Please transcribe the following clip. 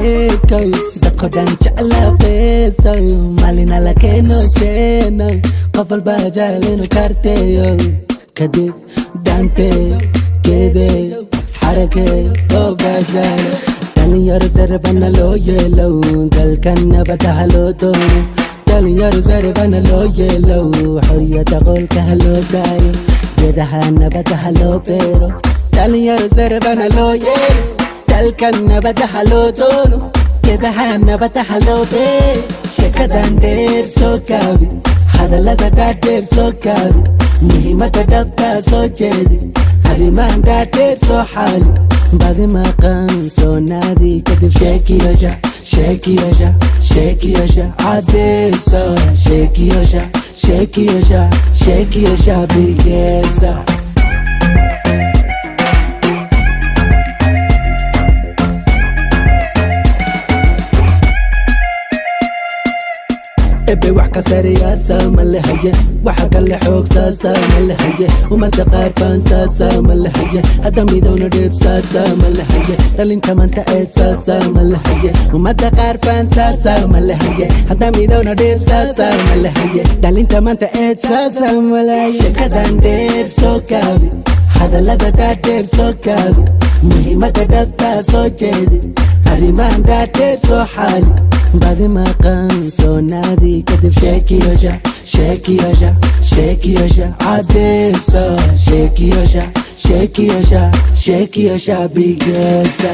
sheeko dadko dhan jeclaaqeeso maalin alla keeno sheeno qof walba jecel inuu karteeyo kadib daanteeyo geedeeyo xarakeeyo oo baashayo dhalinyaro sarabana loo yeelo dalkan nabada ha loo doono dhalinyaro sarabana loo yeelo xoriyada qolka ha loo daayo geedaha nabada ha loo beero dhalinyaro sarabana loo yeelo dalkan nabada ha loo doono geedaha nabada ha loo beero sheekadan dheer soo gaabi hadallada dhaadheer soo gaabi muhiimada dhabtaa soo jeedi arrimahan dhaadheer soo xaali badi maqan soo naadi kadib sheekiyasha sheekiyasha sheekiyasha cadeesa sheekiyasha sheekiyasha sheekiyasha bigeesa ebe wax ka sareeyaasa ma lahaye waxa kale xoogsaasa ma lahaye ummadda qaar faansaasa ma lahaye hadda midowna dheebsaasa ma lahaye dhalinta manta eedsaasa ma lahaye ummadda qaar faansaasa ma lahaye hadda midowna dheebsaasa ma lahaye dhalinta manta eedsaasa ma lahaye sheekadan dheer soo gaabi hadallada dhaadheer soo gaabi muhiimada dhabtaa soo jeedi arrimahan dhaadheer soo xaali badi maqan soo naadi kadib sheekiyasha sheekiyasha sheekiyasha cadeesa sheekiyasha sheekiyasha sheekiyasha bigeesa